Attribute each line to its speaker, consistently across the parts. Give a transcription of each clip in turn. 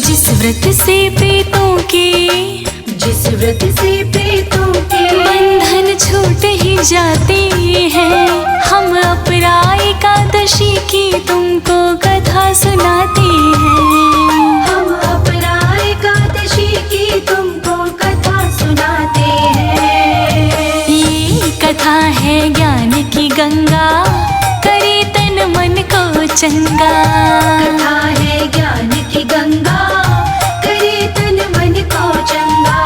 Speaker 1: जिस व्रत से प्रेतों के बंधन छूट ही जाते हैं, हम अपरा एकादशी की तुमको कथा सुनाते हैं।
Speaker 2: हम अपरा एकादशी की तुमको कथा सुनाते हैं।
Speaker 1: ये कथा है ज्ञान की गंगा, करे तन मन को चंगा।
Speaker 2: कथा है ज्ञान की गंगा, करे तन मन को चंगा।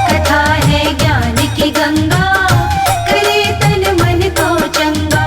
Speaker 2: कथा है ज्ञान की गंगा, करे तन मन को चंगा।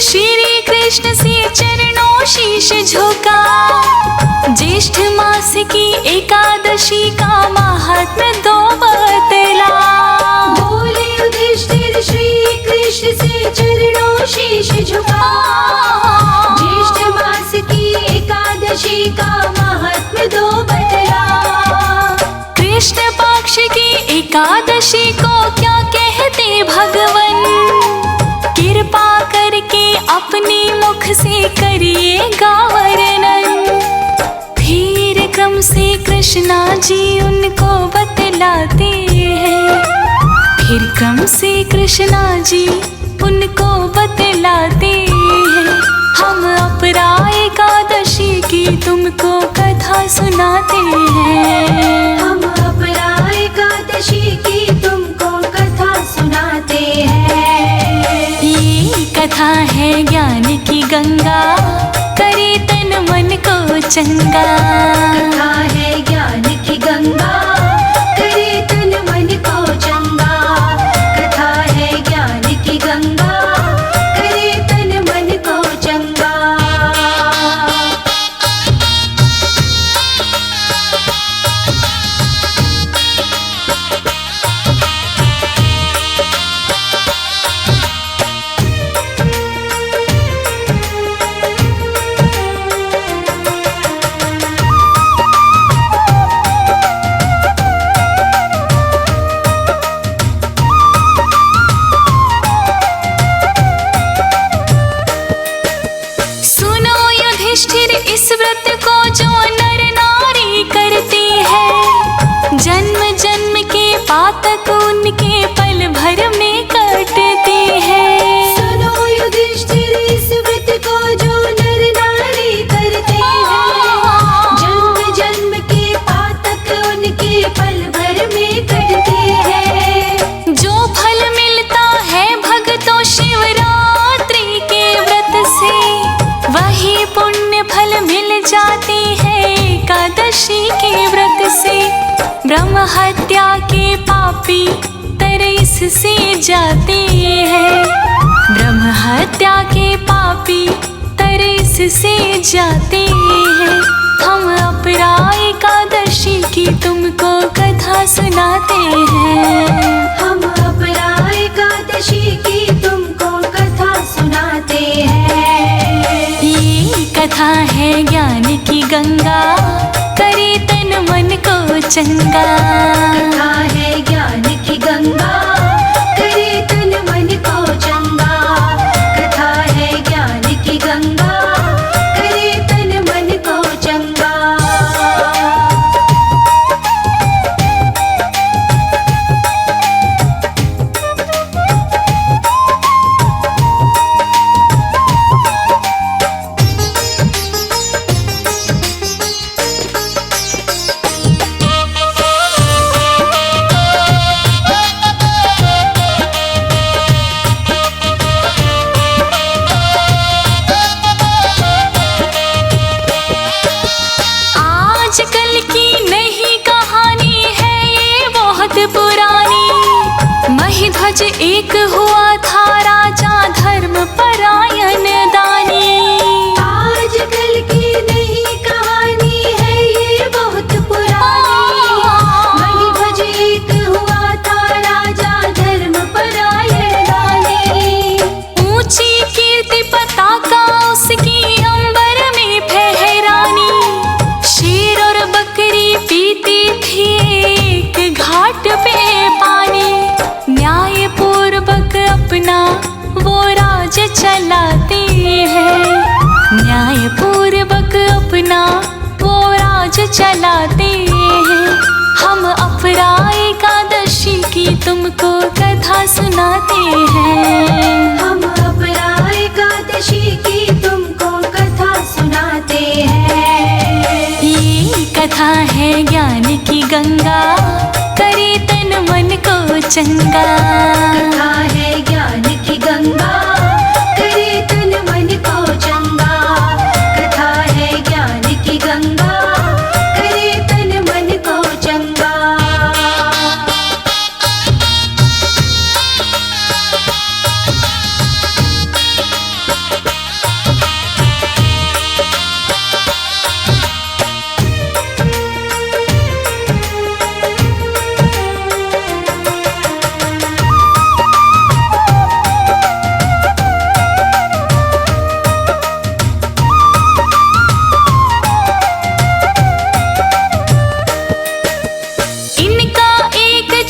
Speaker 1: श्री कृष्ण से चरणों शीश झुका, ज्येष्ठ मास की एकादशी का महात्म्य दो बतला।
Speaker 2: बोले युधिष्ठिर श्री कृष्ण से चरणों शीश झुका, ज्येष्ठ मास की एकादशी का महात्म्य दो बतला।
Speaker 1: कृष्ण पक्ष की एकादशी को क्या कहते भगवन, कृपा करके अपने मुख से करिएगा वर्णन। फिर क्रम से कृष्णा जी उनको बतलाते हैं, फिर क्रम से कृष्णा जी उनको बतलाते हैं। हम अपरा एकादशी की तुमको कथा सुनाते हैं।
Speaker 2: हम अपरा एकादशी की तुमको कथा सुनाते हैं।
Speaker 1: कथा है ज्ञान की गंगा, करे तन मन को चंगा।
Speaker 2: कथा है ज्ञान की गंगा, करे तन मन को चंगा। कथा है ज्ञान की गंगा, करे तन मन को चंगा।
Speaker 1: इस व्रत को जो नर नारी करते हैं, जन्म जन्म के पातक उनके पल भर में कटते हैं।
Speaker 2: सुनो युधिष्ठिर इस व्रत को जो नर नारी करते हैं, जन्म जन्म के पातक उनके पल भर में कटते हैं।
Speaker 1: जो फल मिलता है भक्तों शिवरात्रि के व्रत से, वही पुण्य फल मिल जाते हैं एकादशी के व्रत से। ब्रह्म हत्या के पापी तर इससे जाते हैं, ब्रह्म हत्या के पापी तर इससे जाते हैं। हम अपरा एकादशी की तुमको कथा सुनाते हैं।
Speaker 2: हम अपरा एकादशी की तुमको कथा सुनाते हैं।
Speaker 1: कथा है ज्ञान की गंगा, करे तन मन को चंगा।
Speaker 2: कथा है ज्ञान की गंगा, करे तन मन को चंगा। कथा है ज्ञान की गंगा, करे तन मन को चंगा।
Speaker 1: चलाते हैं। हम अपरा एकादशी की तुमको कथा सुनाते हैं।
Speaker 2: हम अपरा एकादशी की तुमको कथा सुनाते हैं।
Speaker 1: ये कथा है ज्ञान की गंगा, करे तन मन को चंगा।
Speaker 2: कथा है ज्ञान की गंगा, करे तन मन को चंगा। कथा है ज्ञान की गंगा, करे तन मन को चंगा।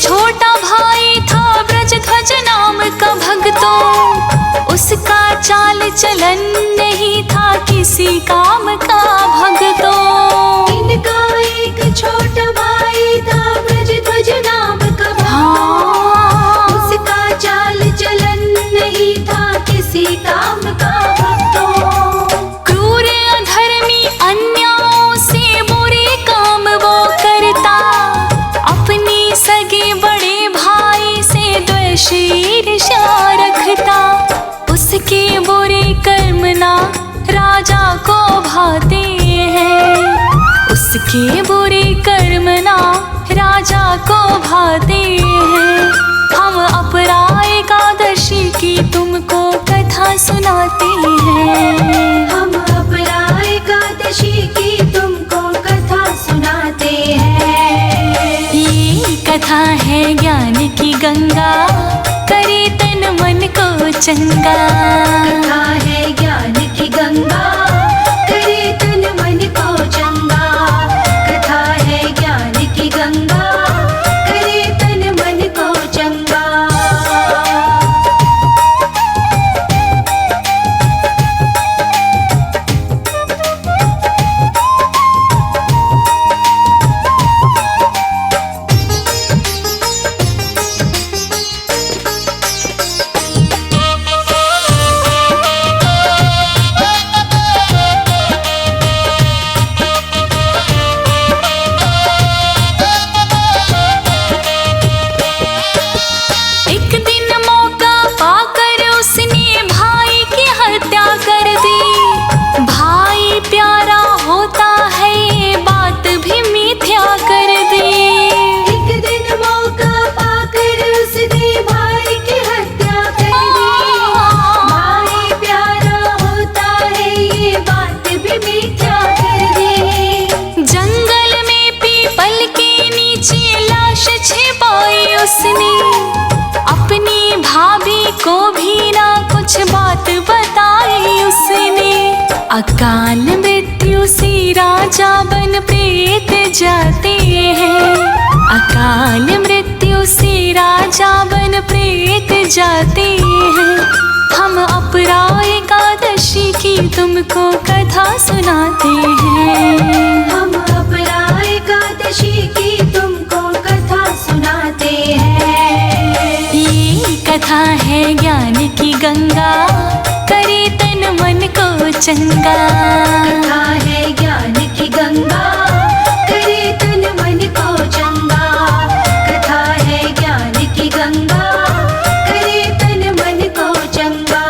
Speaker 1: छोटा भाई था ब्रजध्वज नाम का भक्तों, उसका चाल चलन नहीं था किसी काम का भक्तों।
Speaker 2: इनका एक छोटा भाई था ब्रजध्वज नाम का भक्तों, उसका चाल चलन नहीं था किसी काम का भक्तों।
Speaker 1: क्रूर अधर्मी अन्यायों से बुरे काम वो करता, अपनी सगे बड़े भाई से द्वेष ईर्ष्या रखता। उसके बुरे कर्म ना राजा को भाते हैं, उसके बुरे कर्म ना राजा को भाते हैं। हम अपरा एकादशी की तुमको कथा सुनाते हैं।
Speaker 2: हम अपरा एकादशी की तुमको कथा सुनाते हैं।
Speaker 1: ये कथा है ज्ञान की गंगा, करे तन मन को चंगा।
Speaker 2: कथा है ज्ञान की गंगा, करे तन मन को चंगा। कथा है ज्ञान की गंगा, करे तन मन को चंगा। अपनी भाभी को भी ना कुछ बात बताई उसने। अकाल मृत्यु से राजा बन प्रेत जाते हैं, अकाल मृत्यु से राजा बन प्रेत जाते हैं। हम अपरा एकादशी की तुमको कथा सुनाते हैं। हम अपरा एकादशी की तुमको कथा सुनाते हैं।
Speaker 1: ये कथा है ज्ञान की गंगा, करे तन मन को चंगा।
Speaker 2: कथा है ज्ञान की गंगा, करे तन मन को चंगा। कथा है ज्ञान की गंगा, करे तन मन को चंगा।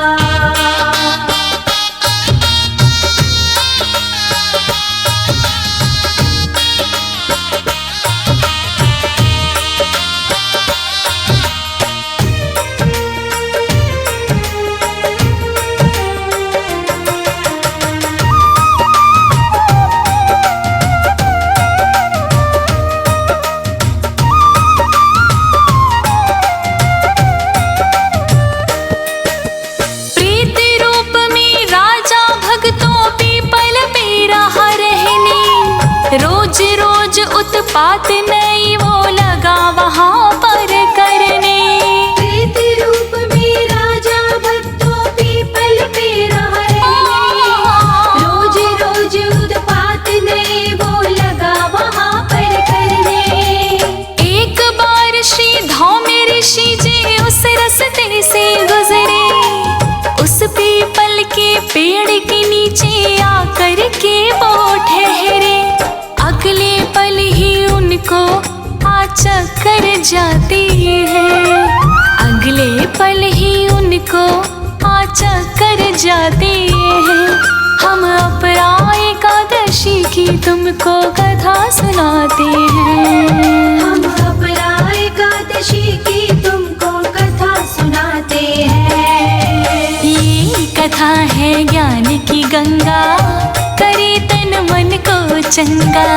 Speaker 1: रोज रोज उत्पात नहीं वो लगा वहाँ पर करने।
Speaker 2: प्रेत रूप में राजा भक्तों पीपल पे रहा रहने। रोज रोज उत्पात नहीं वो लगा
Speaker 1: चक्कर जाती है, अगले पल ही उनको चक्कर जाती है। हम अपरा एकादशी की तुमको कथा सुनाते हैं,
Speaker 2: हम अपरा एकादशी की तुमको कथा सुनाते हैं।
Speaker 1: ये कथा है ज्ञान की गंगा, करे तन मन को चंगा।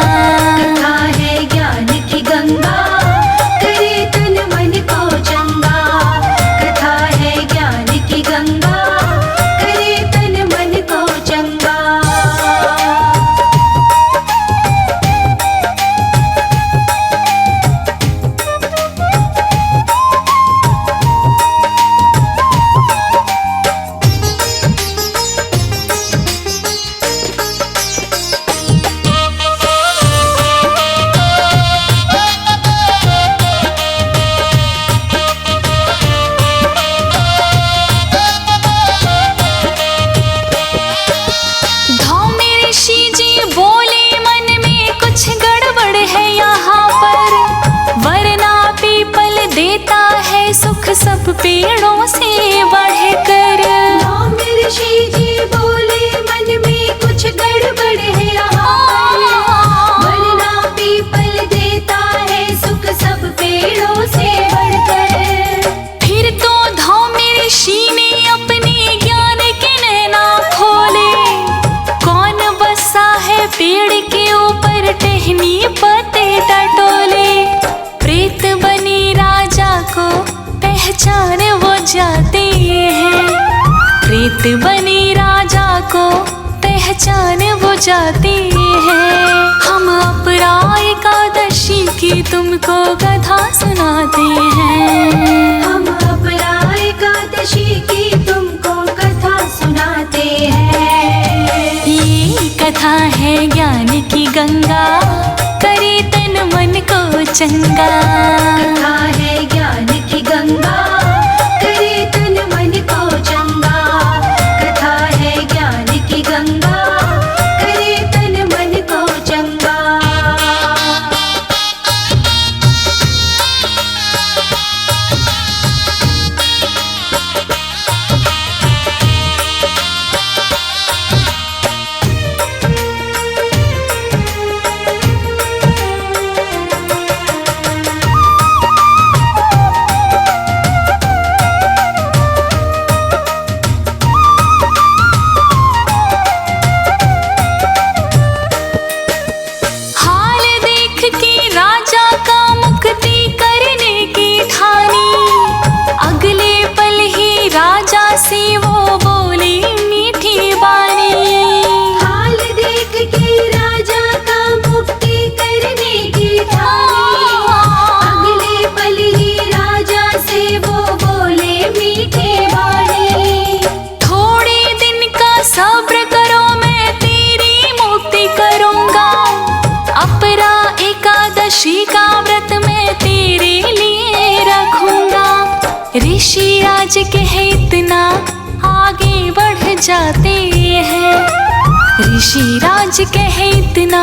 Speaker 2: कथा है ज्ञान की गंगा, करे तन मन को चंगा। कथा है ज्ञान की गंगा, करे तन मन को चंगा।
Speaker 1: सुख सब पेड़ों से बढ़कर।
Speaker 2: ऋषि जी बोले मन में कुछ गड़बड़ है यहाँ पर, वरना पीपल देता है सुख सब पेड़ों से बढ़कर।
Speaker 1: फिर तो धौम्य ऋषि ने अपने ज्ञान के नैना खोले, कौन बसा है पेड़ के ऊपर टहनी पत्ते टटोले। प्रेत बनी राजा को पहचान वो जाते हैं, प्रेत बनी राजा को पहचान वो जाते हैं। हम अपरा एकादशी की तुमको कथा सुनाते हैं,
Speaker 2: हम अपरा एकादशी की तुमको कथा सुनाते हैं।
Speaker 1: ये कथा है ज्ञान की गंगा, करे तन मन को चंगा।
Speaker 2: कथा है ज्ञान की गंगा, करे तन मन को चंगा। कथा है ज्ञान की गंगा, करे तन मन को चंगा।
Speaker 1: से वो बोली मीठी बानी।
Speaker 2: हाल देख के राजा का मुक्ति करने की ठानी, अगले पल ही राजा से वो बोले मीठी बानी।
Speaker 1: थोड़े दिन का सब्र करो, मैं तेरी मुक्ति करूँगा। अपरा एकादशी का व्रत मैं तेरे लिए रखूँगा। ऋषि राज कहे इतना आगे बढ़ जाते हैं, ऋषि राज कहे इतना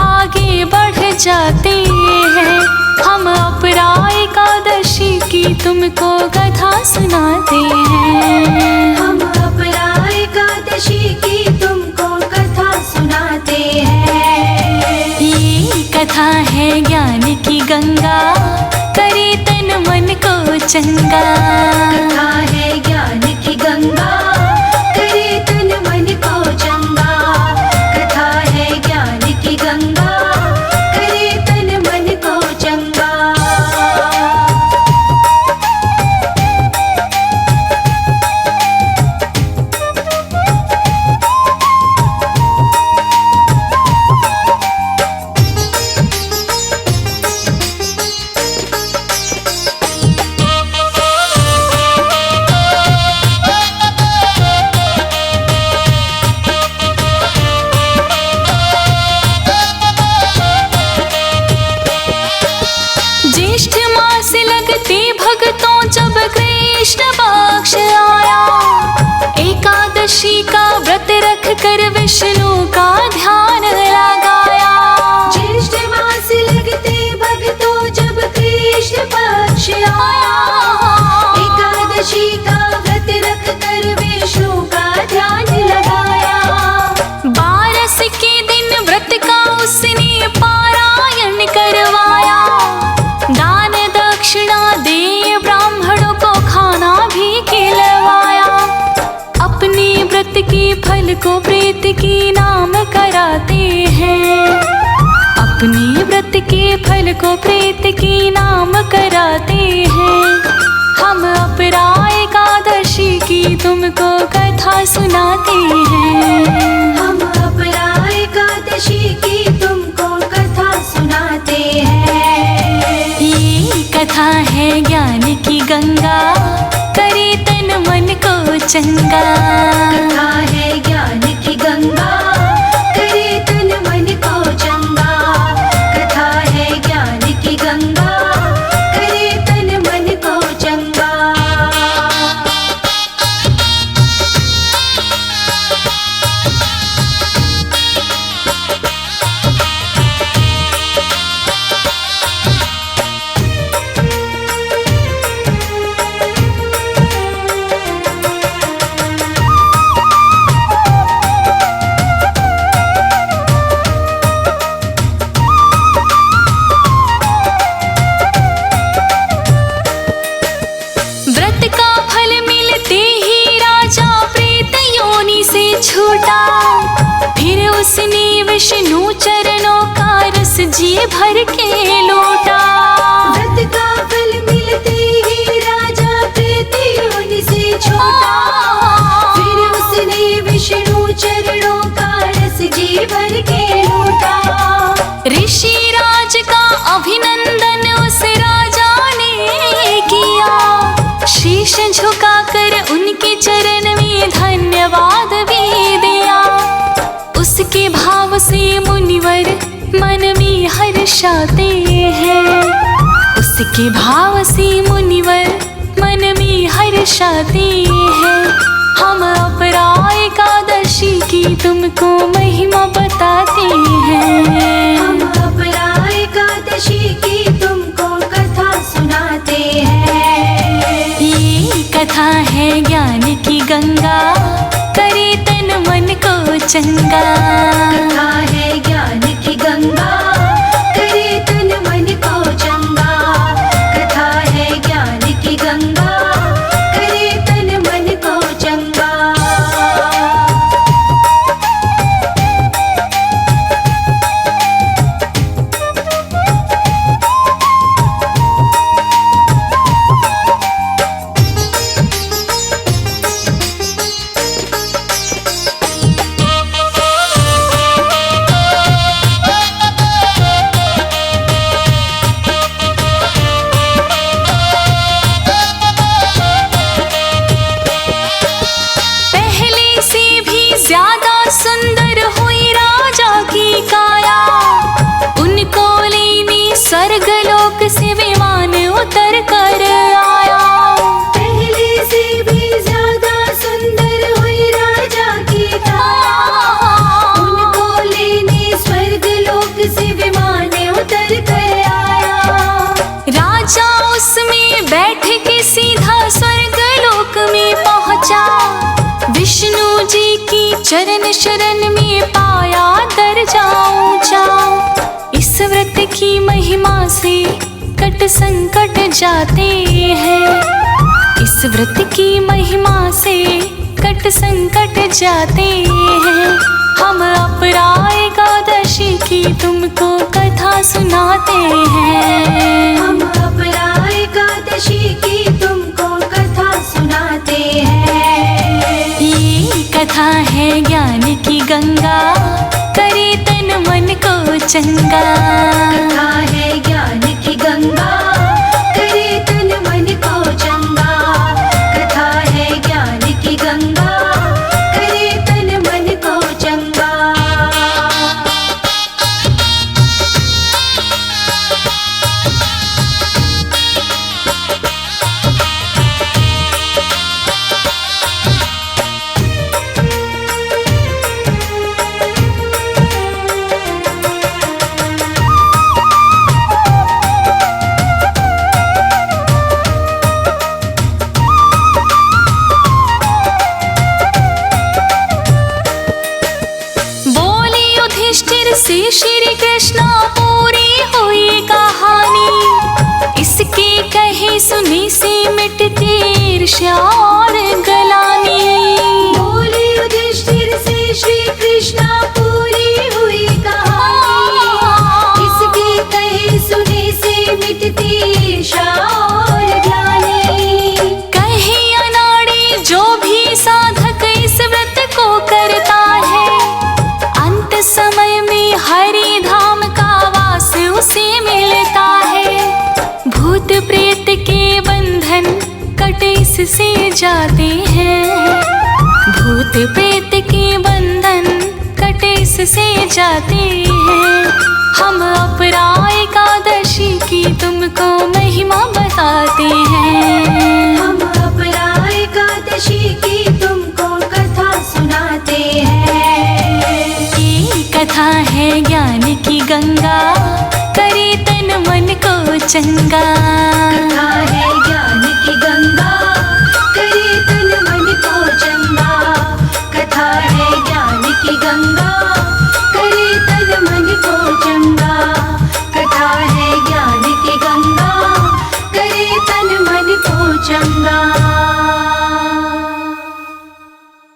Speaker 1: आगे बढ़ जाते हैं। हम अपरा एकादशी की तुमको कथा सुनाते हैं,
Speaker 2: हम अपरा एकादशी की तुमको कथा सुनाते हैं।
Speaker 1: ये कथा है ज्ञान की गंगा, करे तन मन को चंगा।
Speaker 2: कथा है ज्ञान की गंगा, करे तन मन को चंगा। कथा है ज्ञान की गंगा, करे तन मन को चंगा।
Speaker 1: ज्येष्ठ मास लगते भक्तों जब कृष्ण पक्ष आया, एकादशी का व्रत रख कर विष्णु का ध्यान लगाया।
Speaker 2: ज्येष्ठ मास लगते भक्तों जब
Speaker 1: अपने व्रत के फल को प्रेत के नाम कराते हैं। हम अपराय एकादशी की तुमको कथा सुनाते हैं।
Speaker 2: हम अपराय एकादशी की तुमको कथा सुनाते हैं।
Speaker 1: ये कथा है ज्ञान की गंगा, करे तन मन को चंगा।
Speaker 2: कथा है ज्ञान की गंगा, करे तन मन को चंगा। कथा है ज्ञान की गंगा, करे तन मन को चंगा।
Speaker 1: व्रत का फल मिलते ही राजा प्रेत योनि से छूटा। फिर उसने विष्णु चरणों का रस जी भर के लूटा।
Speaker 2: व्रत का फल मिलते ही राजा प्रेत योनि से छूटा। फिर उसने विष्णु चरणों का रस जी भर के लूटा।
Speaker 1: ऋषि राज का अभिनंदन उस राजा ने किया। शीश झुकाकर उनके चरण में धन्यवाद भी दिया। उसके भाव से मुनिवर मन में हर्षाते हैं। उसके भाव से मुनिवर मन में हर्षाते हैं। हम अपराय एकादशी की तुमको महिमा बताते हैं।
Speaker 2: हम अपराय एकादशी की तुमको कथा सुनाते हैं।
Speaker 1: ये कथा है ज्ञान की गंगा, करे तन मन को चंगा।
Speaker 2: कथा है ज्ञान की गंगा, करे तन मन को चंगा। कथा है ज्ञान की गंगा, करे तन मन को चंगा।
Speaker 1: पहले से भी ज्यादा सुंदर हुई राजा की काया। उनको लेने स्वर्गलोक से विमान उतर कर आया।
Speaker 2: पहले से भी ज्यादा सुंदर हुई राजा की काया। उनको लेने स्वर्गलोक से विमान उतर कर आया।
Speaker 1: राजा उसमें बैठ के सीधा स्वर्गलोक में पहुंचा। विष्णु जी की चरण शरण में पाया दर्जा ऊंचा। इस व्रत की महिमा से कट संकट जाते हैं। इस व्रत की महिमा से कट संकट जाते हैं। हम अपराय एकादशी की तुमको कथा सुनाते हैं।
Speaker 2: हम अपराय एकादशी की तुमको कथा सुनाते हैं।
Speaker 1: ये कथा है ज्ञान की गंगा, करे तन मन को चंगा।
Speaker 2: कथा है ज्ञान की गंगा, करे तन मन को चंगा। कथा है ज्ञान की गंगा, करे तन मन को चंगा।
Speaker 1: से श्री कृष्ण पूरी हुई कहानी। इसके कहे सुने से मिटते ईर्ष्या और गलानी।
Speaker 2: बोले युधिष्ठिर से श्री कृष्ण पूरी हुई कहानी।
Speaker 1: हरि धाम का वास उसे मिलता है। भूत प्रेत के बंधन कट इससे जाते हैं। भूत प्रेत के बंधन कट इससे जाते हैं। हम अपरा एकादशी की तुमको महिमा बताते हैं।
Speaker 2: हम अपरा एकादशी की तुमको कथा सुनाते हैं।
Speaker 1: ये कथा है ज्ञान की गंगा, करे तन मन को चंगा।
Speaker 2: कथा है